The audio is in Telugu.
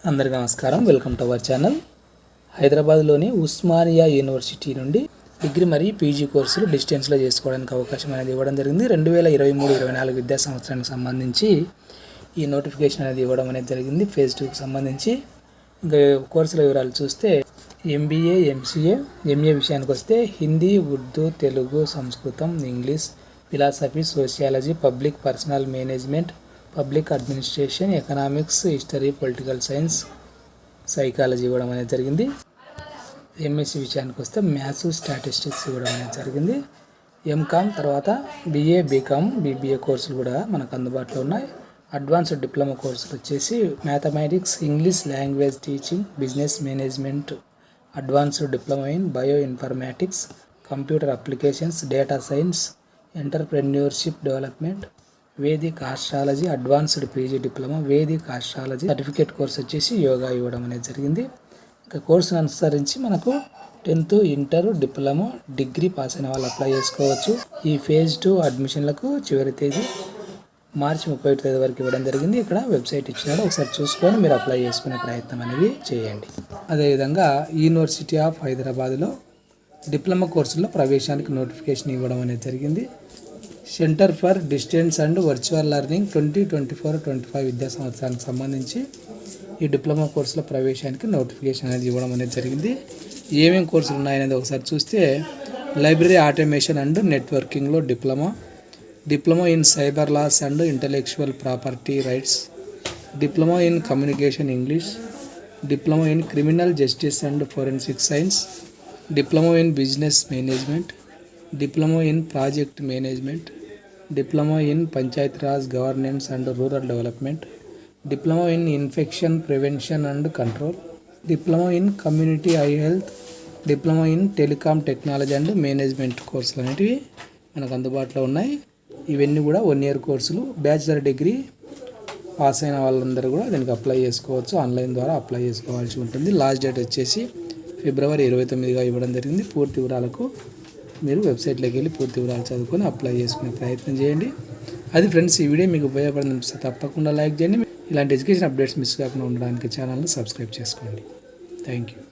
అందరికీ నమస్కారం. Welcome to our channel. హైదరాబాద్లోని ఉస్మానియా యూనివర్సిటీ నుండి డిగ్రీ మరియు పీజీ కోర్సులు డిస్టెన్స్లో చేసుకోవడానికి అవకాశం అనేది ఇవ్వడం జరిగింది. 2023-24 విద్యా సంవత్సరానికి సంబంధించి ఈ నోటిఫికేషన్ అనేది ఇవ్వడం అనేది జరిగింది. ఫేజ్ 2కి సంబంధించి ఇంకా కోర్సుల వివరాలు చూస్తే ఎంబీఏ, ఎంసీఏ, ఎంఏ విషయానికి వస్తే హిందీ, ఉర్దూ, తెలుగు, సంస్కృతం, English, philosophy, sociology, public personal management, public administration, economics, history, political science, psychology ఇవ్వడం అనేది జరిగింది. ఎంఎస్సి విషయానికి వస్తే మ్యాథ్స్, స్టాటిస్టిక్స్ ఇవ్వడం అనేది జరిగింది. ఎంకామ్ తర్వాత బీఏ, బీకామ్, బీబీఏ కోర్సులు కూడా మనకు అందుబాటులో ఉన్నాయి. అడ్వాన్స్డ్ డిప్లొమా కోర్సులు వచ్చేసి mathematics, English language teaching, business management, advanced diploma in bio informatics, computer applications, data science, entrepreneurship development, Vedic astrology, advanced PG diploma, Vedic astrology certificate course వచ్చేసి యోగా ఇవ్వడం అనేది జరిగింది. ఇంకా కోర్సును అనుసరించి మనకు 10th, inter, diploma, degree pass అయిన వాళ్ళు అప్లై చేసుకోవచ్చు. ఈ ఫేజ్ 2 అడ్మిషన్లకు చివరి తేదీ మార్చి 31 వరకు ఇవ్వడం జరిగింది. ఇక్కడ వెబ్సైట్ ఇచ్చినాడు, ఒకసారి చూసుకొని మీరు అప్లై చేసుకునే ప్రయత్నం అనేది చేయండి. అదేవిధంగా యూనివర్సిటీ ఆఫ్ హైదరాబాద్లో డిప్లొమా కోర్సుల్లో ప్రవేశానికి నోటిఫికేషన్ ఇవ్వడం అనేది జరిగింది. Centre for distance and virtual learning 2024-25 విద్యా సంవత్సరానికి సంబంధించి ఈ డిప్లొమా కోర్సుల ప్రవేశానికి నోటిఫికేషన్ అనేది ఇవ్వడం అనేది జరిగింది. ఏమేమి కోర్సులు ఉన్నాయనేది ఒకసారి చూస్తే లైబ్రరీ ఆటోమేషన్ అండ్ నెట్వర్కింగ్లో diploma, diploma in cyber laws and intellectual property rights, diploma in communication English, diploma in criminal justice and forensic science, diploma in business management, diploma in project management, diploma in Panchayat Raj governance and rural development, diploma in infection prevention and control, diploma in community eye health, diploma in telecom technology and management కోర్సులు అనేటివి మనకు అందుబాటులో ఉన్నాయి. ఇవన్నీ కూడా 1 year కోర్సులు. బ్యాచిలర్ డిగ్రీ పాస్ అయిన వాళ్ళందరూ కూడా దీనికి అప్లై చేసుకోవచ్చు. ఆన్లైన్ ద్వారా అప్లై చేసుకోవాల్సి ఉంటుంది. లాస్ట్ డేట్ వచ్చేసి February 29గా ఇవ్వడం జరిగింది. పూర్తి వివరాలకు మీరు వెబ్సైట్లోకి వెళ్ళి పూర్తి వివరాలు చదువుకొని అప్లై చేసుకునే ప్రయత్నం చేయండి. అది ఫ్రెండ్స్, ఈ వీడియో మీకు ఉపయోగపడింది తప్పకుండా లైక్ చేయండి. ఇలాంటి ఎడ్యుకేషన్ అప్డేట్స్ మిస్ కాకుండా ఉండడానికి ఛానల్ని సబ్స్క్రైబ్ చేసుకోండి. Thank you.